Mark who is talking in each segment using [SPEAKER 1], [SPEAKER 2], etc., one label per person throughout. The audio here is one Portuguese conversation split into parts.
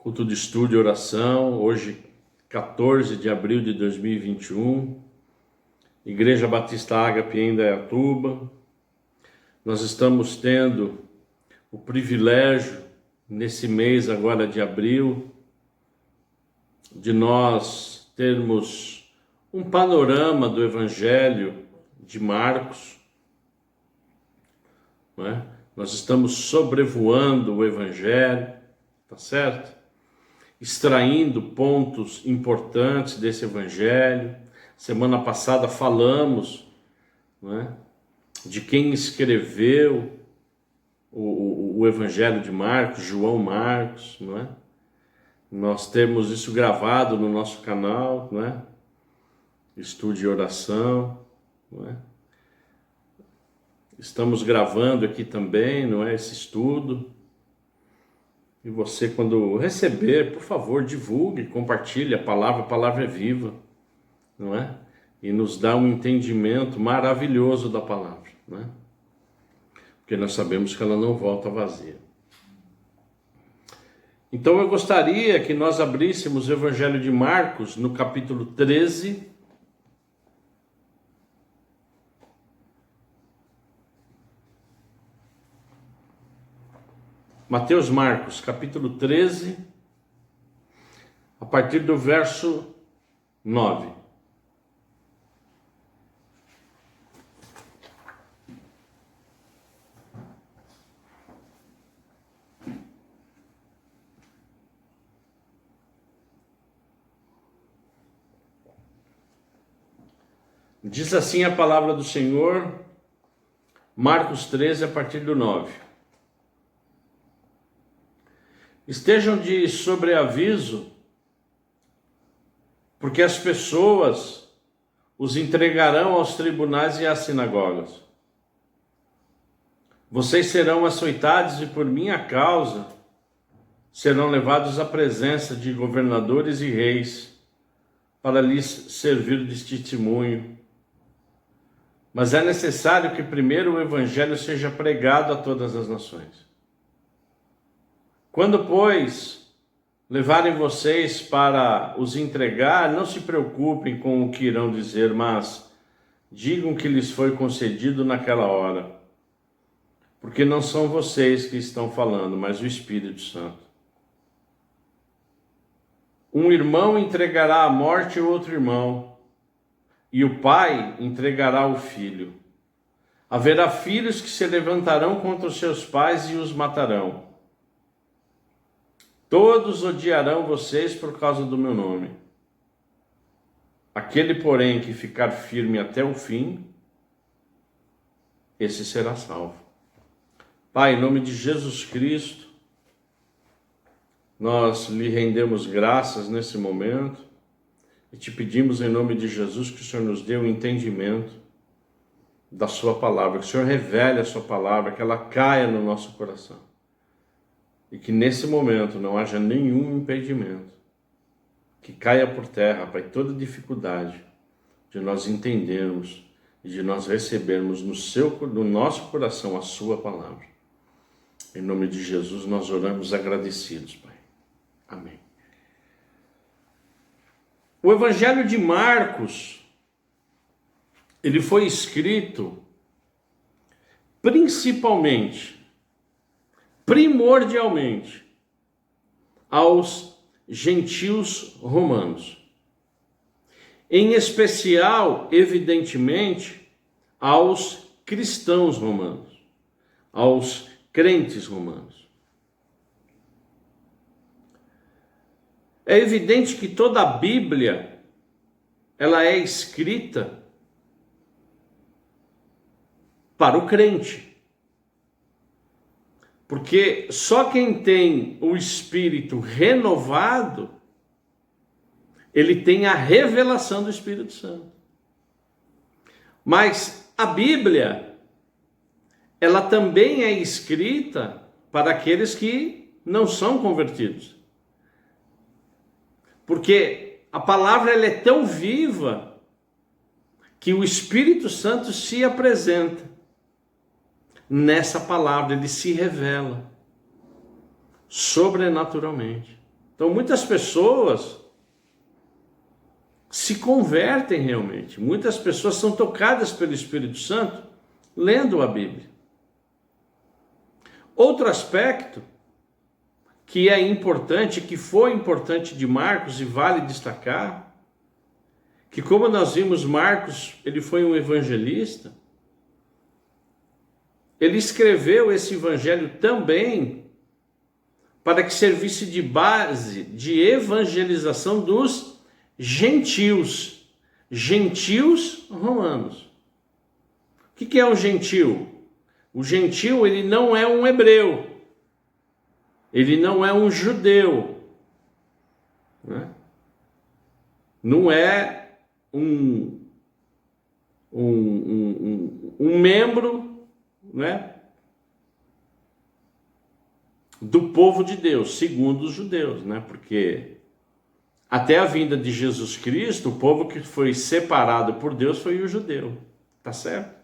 [SPEAKER 1] Culto de estudo e oração, hoje 14 de abril de 2021, Igreja Batista Ágape em Indaiatuba. Nós estamos tendo o privilégio, nesse mês agora de abril, de nós termos um panorama do Evangelho de Marcos, não é? Nós estamos sobrevoando o Evangelho, tá certo? Extraindo pontos importantes desse Evangelho. Semana passada falamos, não é, de quem escreveu o Evangelho de Marcos, João Marcos, não é? Nós temos isso gravado no nosso canal, não é? Estudo e oração, não é? Estamos gravando aqui também, não é, esse estudo. E você, quando receber, por favor, divulgue, compartilhe a palavra é viva, não é? E nos dá um entendimento maravilhoso da palavra, não é? Porque nós sabemos que ela não volta vazia. Então eu gostaria que nós abríssemos o Evangelho de Marcos no capítulo 13. Mateus Marcos, capítulo 13, a partir do verso 9. Diz assim a palavra do Senhor, Marcos 13, a partir do 9. Estejam de sobreaviso, porque as pessoas os entregarão aos tribunais e às sinagogas. Vocês serão açoitados e por minha causa serão levados à presença de governadores e reis para lhes servir de testemunho. Mas é necessário que primeiro o evangelho seja pregado a todas as nações. Quando, pois, levarem vocês para os entregar, não se preocupem com o que irão dizer, mas digam que lhes foi concedido naquela hora, porque não são vocês que estão falando, mas o Espírito Santo. Um irmão entregará à morte o outro irmão, e o pai entregará o filho. Haverá filhos que se levantarão contra os seus pais e os matarão. Todos odiarão vocês por causa do meu nome. Aquele, porém, que ficar firme até o fim, esse será salvo. Pai, em nome de Jesus Cristo, nós lhe rendemos graças nesse momento e te pedimos em nome de Jesus que o Senhor nos dê o entendimento da sua palavra, que o Senhor revele a sua palavra, que ela caia no nosso coração. E que nesse momento não haja nenhum impedimento, que caia por terra, Pai, toda dificuldade de nós entendermos e de nós recebermos no nosso coração a sua palavra. Em nome de Jesus nós oramos agradecidos, Pai. Amém. O Evangelho de Marcos, ele foi escrito primordialmente aos gentios romanos, em especial, evidentemente, aos cristãos romanos, aos crentes romanos. É evidente que toda a Bíblia, ela é escrita para o crente. Porque só quem tem o Espírito renovado, ele tem a revelação do Espírito Santo. Mas a Bíblia, ela também é escrita para aqueles que não são convertidos. Porque a palavra ela é tão viva que o Espírito Santo se apresenta. Nessa palavra ele se revela sobrenaturalmente. Então muitas pessoas se convertem realmente. Muitas pessoas são tocadas pelo Espírito Santo lendo a Bíblia. Outro aspecto que é importante, que foi importante de Marcos e vale destacar, que como nós vimos, Marcos, ele foi um evangelista. Ele escreveu esse evangelho também para que servisse de base de evangelização dos gentios romanos. O que é um gentil? O gentil, ele não é um hebreu, ele não é um judeu, né? Não é um membro, né, do povo de Deus, segundo os judeus, né? Porque até a vinda de Jesus Cristo, o povo que foi separado por Deus foi o judeu, tá certo?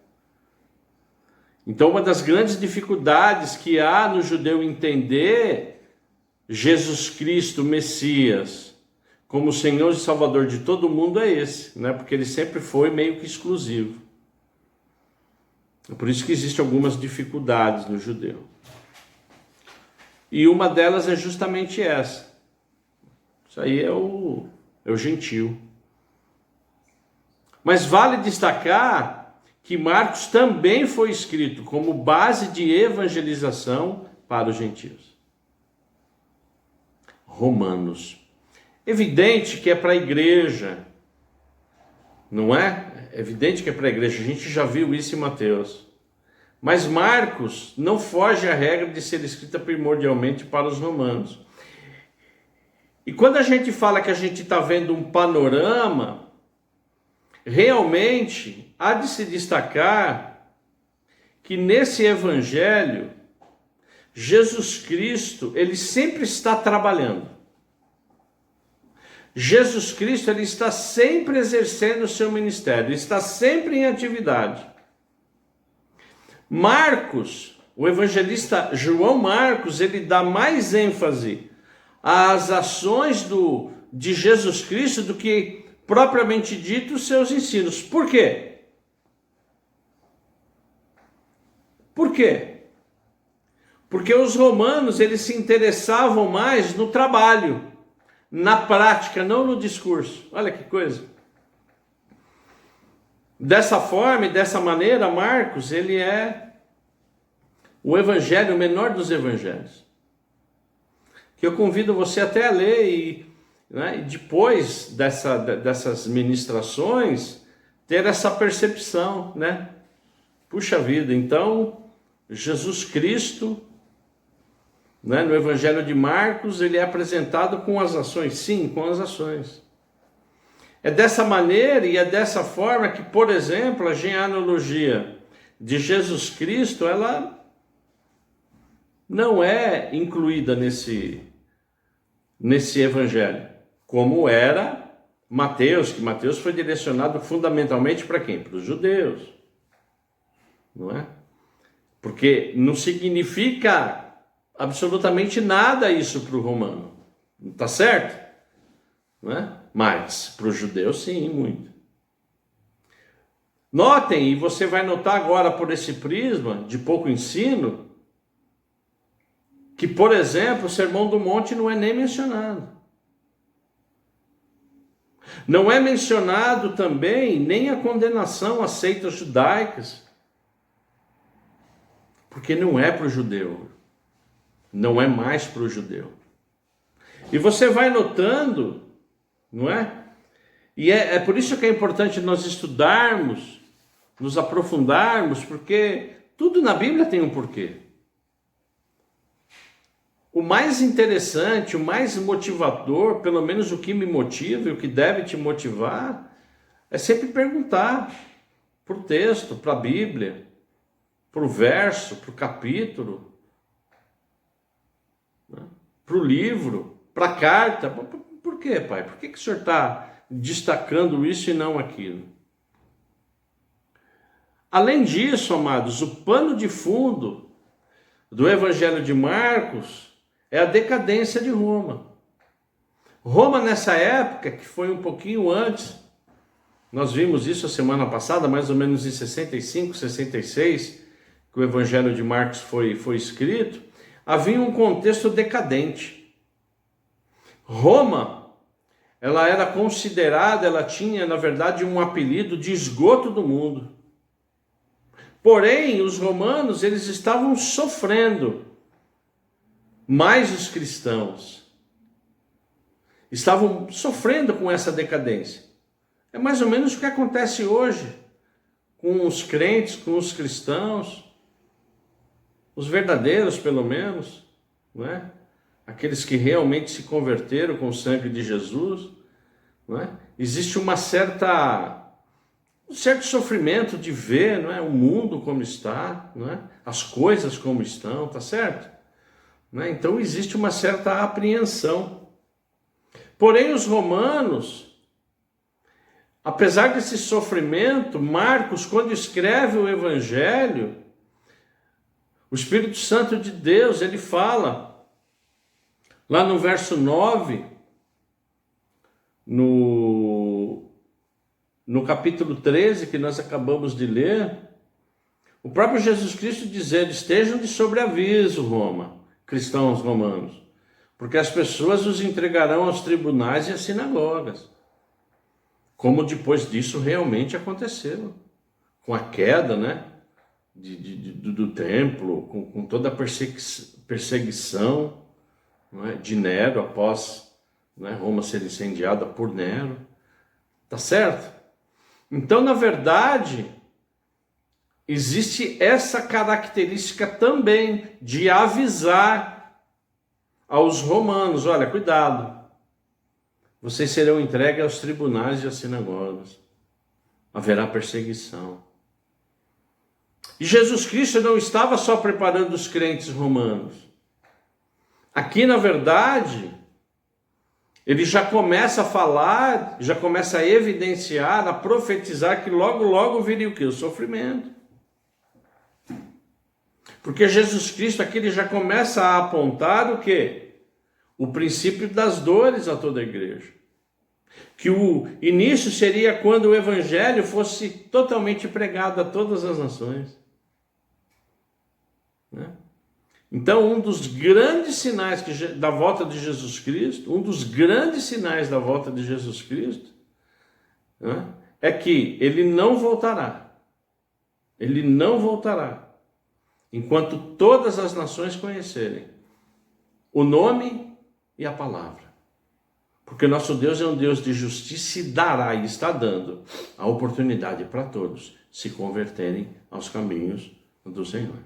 [SPEAKER 1] Então, uma das grandes dificuldades que há no judeu entender Jesus Cristo, Messias, como Senhor e Salvador de todo mundo é esse, né? Porque ele sempre foi meio que exclusivo. É por isso que existem algumas dificuldades no judeu. E uma delas é justamente essa. Isso aí é o gentil. Mas vale destacar que Marcos também foi escrito como base de evangelização para os gentios. Romanos. Evidente que é para a igreja, não é? É evidente que é para a igreja, a gente já viu isso em Mateus. Mas Marcos não foge à regra de ser escrita primordialmente para os romanos. E quando a gente fala que a gente está vendo um panorama, realmente há de se destacar que nesse evangelho, Jesus Cristo, ele sempre está trabalhando. Jesus Cristo, ele está sempre exercendo o seu ministério, ele está sempre em atividade. Marcos, o evangelista João Marcos, ele dá mais ênfase às ações de Jesus Cristo do que propriamente dito os seus ensinos. Por quê? Por quê? Porque os romanos, eles se interessavam mais no trabalho, na prática, não no discurso. Olha que coisa. Dessa forma e dessa maneira, Marcos, ele é o evangelho, o menor dos evangelhos. Que eu convido você até a ler e depois dessas ministrações, ter essa percepção, né? Puxa vida, então, Jesus Cristo, né, no evangelho de Marcos, ele é apresentado com as ações. Sim, com as ações. É dessa maneira e é dessa forma que, por exemplo, a genealogia de Jesus Cristo, ela não é incluída nesse evangelho, como era Mateus, que Mateus foi direcionado fundamentalmente para quem? Para os judeus, não é? Porque não significa absolutamente nada isso para o romano, tá certo? Não é? Mas para os judeus sim, muito. Notem, e você vai notar agora por esse prisma de pouco ensino, que, por exemplo, o Sermão do Monte não é nem mencionado. Não é mencionado também nem a condenação às seitas judaicas, porque não é para o judeu, não é mais para o judeu. E você vai notando, não é? E é por isso que é importante nós estudarmos, nos aprofundarmos, porque tudo na Bíblia tem um porquê. O mais interessante, o mais motivador, pelo menos o que me motiva e o que deve te motivar, é sempre perguntar para o texto, para a Bíblia, para o verso, para o capítulo, né? Para o livro, para a carta. Por quê, pai? Por que o senhor está destacando isso e não aquilo? Além disso, amados, o pano de fundo do Evangelho de Marcos é a decadência de Roma. Roma, nessa época, que foi um pouquinho antes, nós vimos isso a semana passada, mais ou menos em 65, 66, que o Evangelho de Marcos foi escrito, havia um contexto decadente. Roma, ela era considerada, ela tinha, na verdade, um apelido de esgoto do mundo. Porém, os romanos, eles estavam sofrendo, mais os cristãos estavam sofrendo com essa decadência. É mais ou menos o que acontece hoje com os crentes, com os cristãos, os verdadeiros pelo menos, não é? Aqueles que realmente se converteram com o sangue de Jesus, não é? Existe um certo sofrimento de ver, não é? O mundo como está, não é? As coisas como estão, tá certo? Não é? Então existe uma certa apreensão. Porém, os romanos, apesar desse sofrimento, Marcos, quando escreve o Evangelho, o Espírito Santo de Deus, ele fala, lá no verso 9, no capítulo 13, que nós acabamos de ler, o próprio Jesus Cristo dizendo: estejam de sobreaviso, Roma, cristãos romanos, porque as pessoas os entregarão aos tribunais e às sinagogas. Como depois disso realmente aconteceu, com a queda, né, do templo, com toda a perseguição, não é, de Nero, após, né, Roma ser incendiada por Nero. Tá certo? Então, na verdade, existe essa característica também de avisar aos romanos: olha, cuidado, vocês serão entregues aos tribunais e às sinagogas, haverá perseguição. E Jesus Cristo não estava só preparando os crentes romanos. Aqui, na verdade, ele já começa a falar, já começa a evidenciar, a profetizar que logo, logo viria o quê? O sofrimento. Porque Jesus Cristo aqui ele já começa a apontar o quê? O princípio das dores a toda a igreja. Que o início seria quando o evangelho fosse totalmente pregado a todas as nações. Né? Então, um dos grandes sinais da volta de Jesus Cristo, né, é que ele não voltará. Ele não voltará enquanto todas as nações conhecerem o nome e a palavra. Porque nosso Deus é um Deus de justiça e dará e está dando a oportunidade para todos se converterem aos caminhos do Senhor.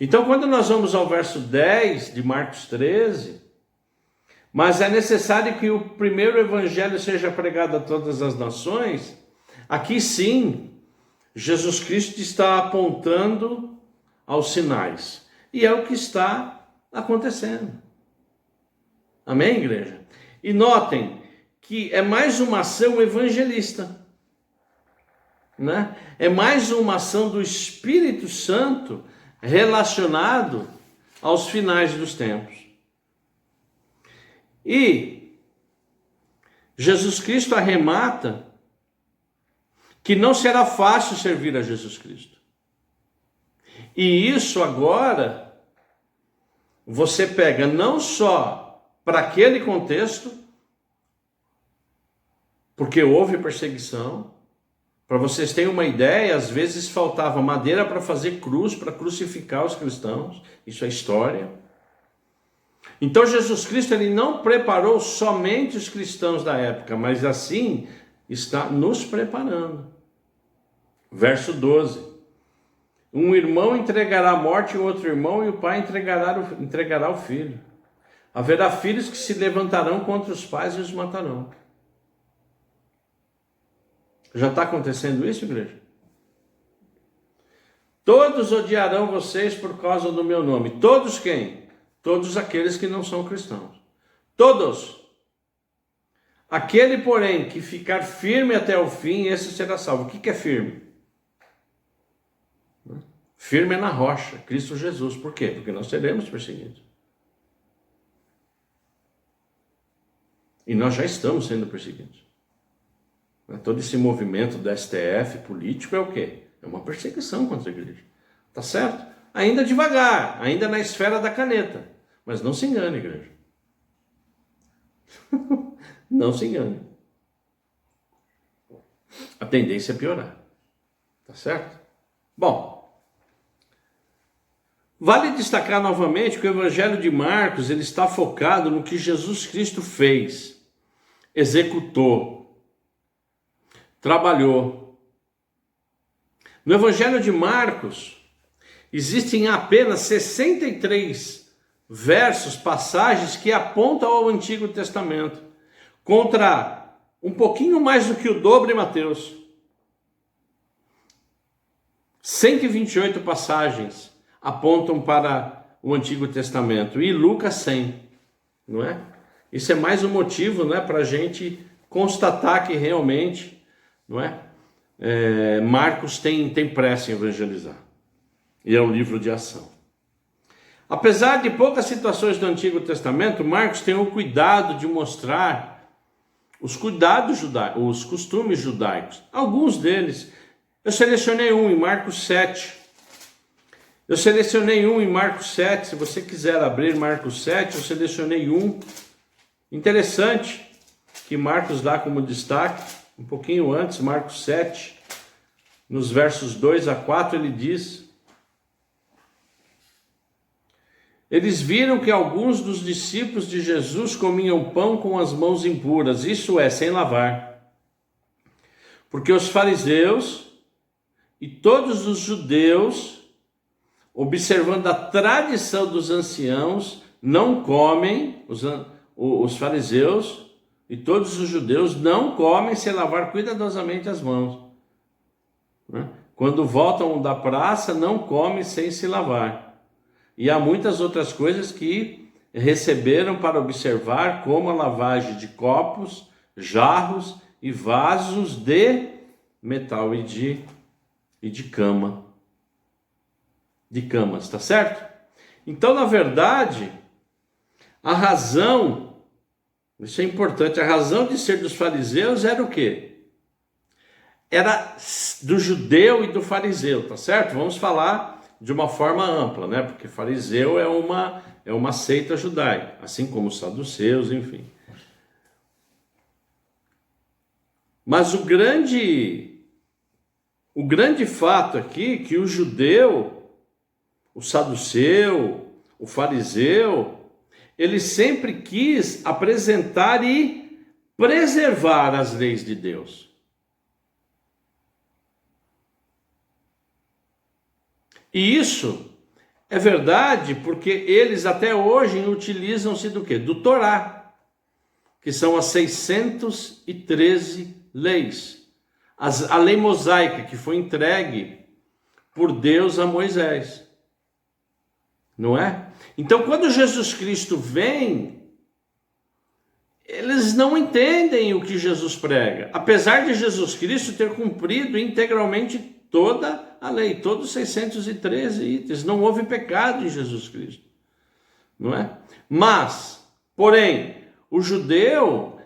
[SPEAKER 1] Então, quando nós vamos ao verso 10 de Marcos 13, mas é necessário que o primeiro evangelho seja pregado a todas as nações, aqui sim, Jesus Cristo está apontando aos sinais. E é o que está acontecendo. Amém, igreja? E notem que é mais uma ação evangelista, né? É mais uma ação do Espírito Santo relacionado aos finais dos tempos. E Jesus Cristo arremata que não será fácil servir a Jesus Cristo. E isso agora você pega não só para aquele contexto, porque houve perseguição. Para vocês terem uma ideia, às vezes faltava madeira para fazer cruz, para crucificar os cristãos. Isso é história. Então Jesus Cristo ele não preparou somente os cristãos da época, mas assim está nos preparando. Verso 12. Um irmão entregará a morte ao outro irmão e o pai entregará o filho. Haverá filhos que se levantarão contra os pais e os matarão. Já está acontecendo isso, igreja? Todos odiarão vocês por causa do meu nome. Todos quem? Todos aqueles que não são cristãos. Todos. Aquele, porém, que ficar firme até o fim, esse será salvo. O que é firme? Firme é na rocha, Cristo Jesus. Por quê? Porque nós seremos perseguidos. E nós já estamos sendo perseguidos. Todo esse movimento do STF político é o quê? É uma perseguição contra a igreja. Tá certo? Ainda devagar, ainda na esfera da caneta. Mas não se engane, igreja. Não se engane. A tendência é piorar. Tá certo? Bom, vale destacar novamente que o Evangelho de Marcos ele está focado no que Jesus Cristo fez, executou, trabalhou. No Evangelho de Marcos, existem apenas 63 versos, passagens que apontam ao Antigo Testamento, contra um pouquinho mais do que o dobro em Mateus. 128 passagens apontam para o Antigo Testamento e Lucas 100, não é? Isso é mais um motivo, não é, para a gente constatar que realmente, não é? Marcos tem pressa em evangelizar e é um livro de ação. Apesar de poucas situações do Antigo Testamento, Marcos tem o cuidado de mostrar os costumes judaicos. Alguns deles, eu selecionei um em Marcos 7. Se você quiser abrir Marcos 7, eu selecionei um interessante que Marcos dá como destaque, um pouquinho antes, Marcos 7, nos versos 2 a 4, ele diz: eles viram que alguns dos discípulos de Jesus comiam pão com as mãos impuras, isso é, sem lavar. Porque os fariseus e todos os judeus, observando a tradição dos anciãos, não comem, os fariseus e todos os judeus não comem sem lavar cuidadosamente as mãos. Quando voltam da praça, não comem sem se lavar. E há muitas outras coisas que receberam para observar, como a lavagem de copos, jarros e vasos de metal e de camas, tá certo? Então, na verdade, a razão, isso é importante, a razão de ser dos fariseus era o quê? Era do judeu e do fariseu, tá certo? Vamos falar de uma forma ampla, né? Porque fariseu é uma seita judaica, assim como os saduceus, enfim. Mas o grande fato aqui que o judeu, o saduceu, o fariseu, ele sempre quis apresentar e preservar as leis de Deus. E isso é verdade porque eles até hoje utilizam-se do quê? Do Torá, que são as 613 leis. A lei mosaica que foi entregue por Deus a Moisés. Não é? Então, quando Jesus Cristo vem, eles não entendem o que Jesus prega. Apesar de Jesus Cristo ter cumprido integralmente toda a lei, todos os 613 itens, não houve pecado em Jesus Cristo, não é? Mas, porém, o judeu,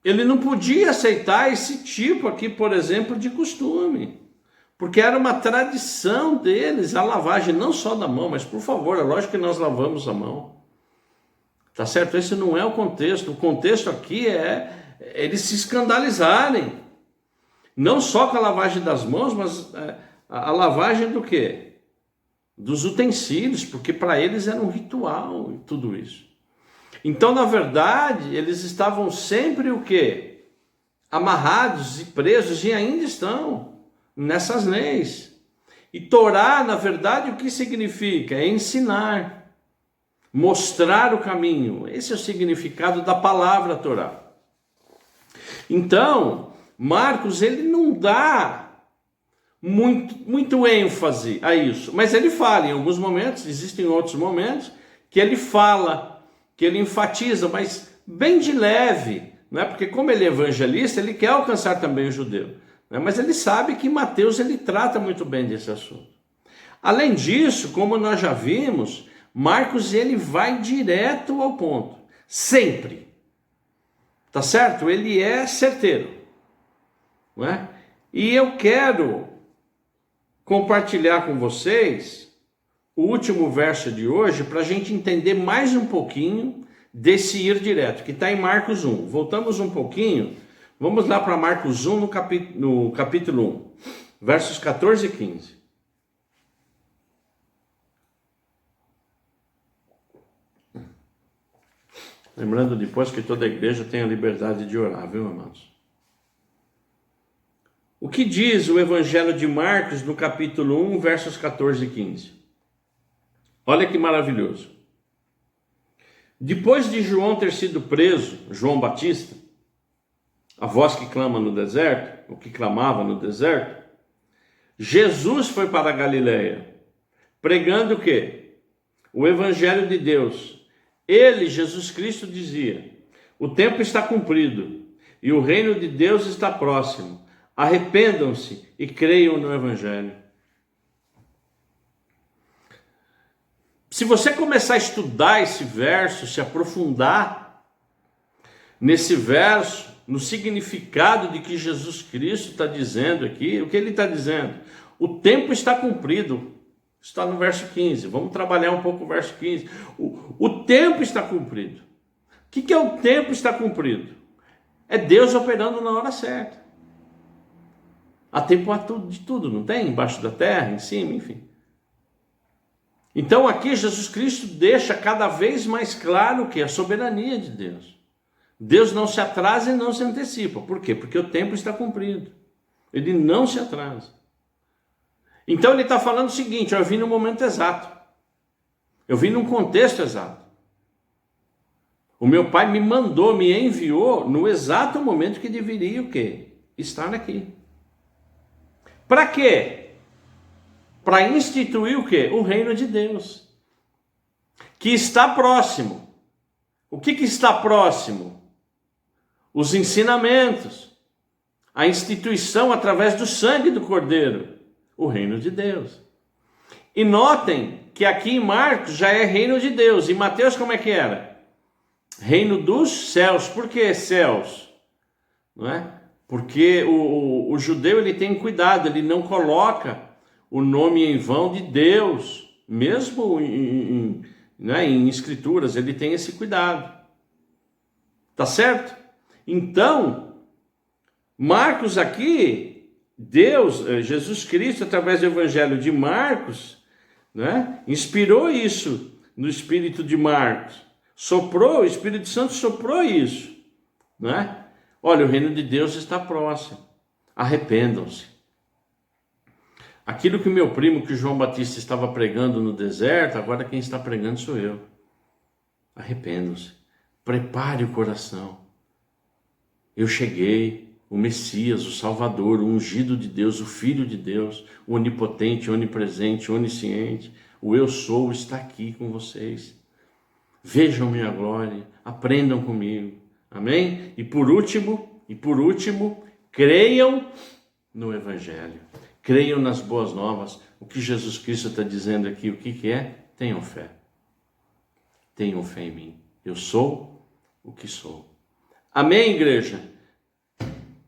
[SPEAKER 1] ele não podia aceitar esse tipo aqui, por exemplo, de costume, porque era uma tradição deles, a lavagem não só da mão, mas por favor, é lógico que nós lavamos a mão, tá certo? Esse não é o contexto aqui é eles se escandalizarem, não só com a lavagem das mãos, mas a lavagem do quê? Dos utensílios, porque para eles era um ritual e tudo isso. Então, na verdade, eles estavam sempre o quê? Amarrados e presos, e ainda estão nessas leis. E Torá, na verdade, o que significa? É ensinar, mostrar o caminho. Esse é o significado da palavra Torá. Então, Marcos, ele não dá muito ênfase a isso, mas ele fala em alguns momentos, existem outros momentos, que ele fala, que ele enfatiza, mas bem de leve, não é? Porque como ele é evangelista, ele quer alcançar também o judeu, né? Mas ele sabe que Mateus ele trata muito bem desse assunto. Além disso, como nós já vimos, Marcos, ele vai direto ao ponto, sempre, tá certo? Ele é certeiro, não é? E eu quero compartilhar com vocês o último verso de hoje para a gente entender mais um pouquinho desse ir direto, que está em Marcos 1. Voltamos um pouquinho, vamos lá para Marcos 1 no capítulo 1, versos 14 e 15. Lembrando depois que toda a igreja tem a liberdade de orar, viu, amados? O que diz o Evangelho de Marcos no capítulo 1, versos 14 e 15? Olha que maravilhoso. Depois de João ter sido preso, João Batista, a voz que clama no deserto, o que clamava no deserto, Jesus foi para a Galileia, pregando o quê? O Evangelho de Deus. Ele, Jesus Cristo, dizia: o tempo está cumprido e o reino de Deus está próximo. Arrependam-se e creiam no Evangelho. Se você começar a estudar esse verso, se aprofundar nesse verso, no significado de que Jesus Cristo está dizendo aqui, o que ele está dizendo? O tempo está cumprido. Está no verso 15. Vamos trabalhar um pouco o verso 15. O tempo está cumprido. O que é o tempo está cumprido? É Deus operando na hora certa. Há tempo de tudo, não tem? Embaixo da terra, em cima, enfim. Então aqui Jesus Cristo deixa cada vez mais claro o que? A soberania de Deus. Deus não se atrasa e não se antecipa. Por quê? Porque o tempo está cumprido. Ele não se atrasa. Então ele está falando o seguinte: eu vim no momento exato. Eu vim num contexto exato. O meu pai me mandou, me enviou no exato momento que deveria o quê? Estar aqui. Para quê? Para instituir o quê? O reino de Deus. Que está próximo. O que está próximo? Os ensinamentos. A instituição através do sangue do Cordeiro. O reino de Deus. E notem que aqui em Marcos já é reino de Deus. Em Mateus como é que era? Reino dos céus. Por que céus? Não é? Porque o judeu ele tem cuidado, ele não coloca o nome em vão de Deus, mesmo em escrituras, ele tem esse cuidado. Tá certo? Então, Marcos aqui, Deus, Jesus Cristo, através do Evangelho de Marcos, né, inspirou isso no espírito de Marcos. Soprou, o Espírito Santo soprou isso. Né? Olha, o reino de Deus está próximo. Arrependam-se. Aquilo que o meu primo, que João Batista estava pregando no deserto, agora quem está pregando sou eu. Arrependam-se. Prepare o coração. Eu cheguei. O Messias, o Salvador, o ungido de Deus, o Filho de Deus, o onipotente, onipresente, onisciente, o eu sou está aqui com vocês. Vejam minha glória, aprendam comigo. Amém? E por último, creiam no Evangelho. Creiam nas boas novas. O que Jesus Cristo está dizendo aqui, o que é? Tenham fé. Tenham fé em mim. Eu sou o que sou. Amém, igreja?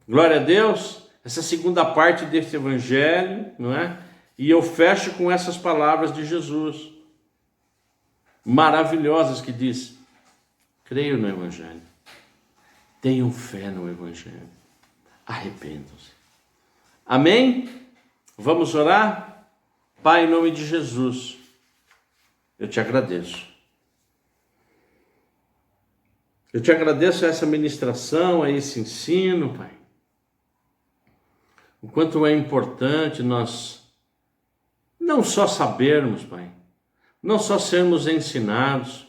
[SPEAKER 1] Glória a Deus, essa segunda parte desse evangelho, não é? E eu fecho com essas palavras de Jesus, maravilhosas, que diz: creio no evangelho, tenham fé no evangelho, arrependam-se. Amém? Vamos orar? Pai, em nome de Jesus, eu te agradeço. Eu te agradeço a essa ministração, a esse ensino, Pai. O quanto é importante nós não só sabermos, Pai, não só sermos ensinados,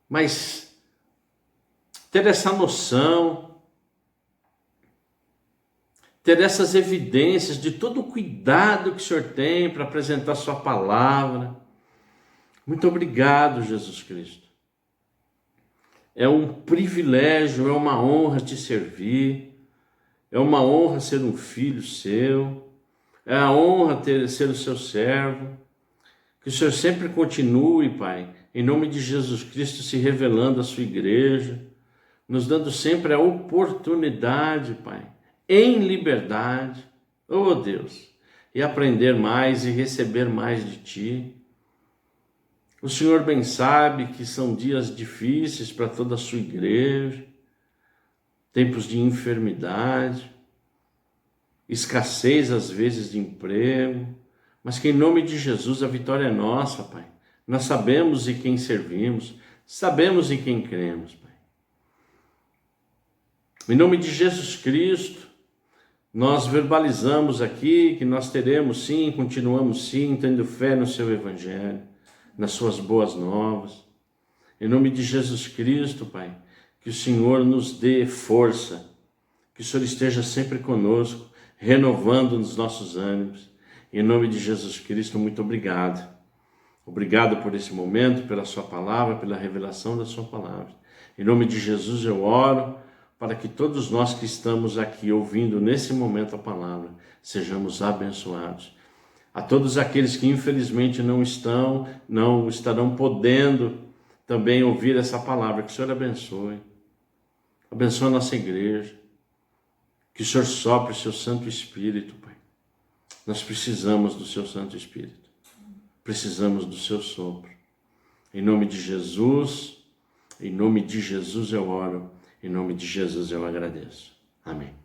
[SPEAKER 1] mas ter essa noção, ter essas evidências de todo o cuidado que o Senhor tem para apresentar a sua palavra. Muito obrigado, Jesus Cristo. É um privilégio, é uma honra te servir. É uma honra ser um filho seu. É a honra ser o seu servo. Que o Senhor sempre continue, Pai, em nome de Jesus Cristo, se revelando à sua igreja, nos dando sempre a oportunidade, Pai, em liberdade, oh Deus, e aprender mais e receber mais de Ti. O Senhor bem sabe que são dias difíceis para toda a sua igreja, tempos de enfermidade, escassez às vezes de emprego, mas que em nome de Jesus a vitória é nossa, Pai. Nós sabemos em quem servimos, sabemos em quem cremos, Pai. Em nome de Jesus Cristo, nós verbalizamos aqui que nós teremos sim, continuamos sim, tendo fé no seu Evangelho, nas suas boas novas. Em nome de Jesus Cristo, Pai, que o Senhor nos dê força, que o Senhor esteja sempre conosco, renovando os nossos ânimos. Em nome de Jesus Cristo, muito obrigado. Obrigado por esse momento, pela sua palavra, pela revelação da sua palavra. Em nome de Jesus eu oro para que todos nós que estamos aqui ouvindo nesse momento a palavra, sejamos abençoados. A todos aqueles que infelizmente não estarão podendo também ouvir essa palavra, que o Senhor abençoe. Abençoe a nossa igreja. Que o Senhor sopre o seu Santo Espírito, Pai. Nós precisamos do seu Santo Espírito. Precisamos do seu sopro. Em nome de Jesus eu oro. Em nome de Jesus eu agradeço. Amém.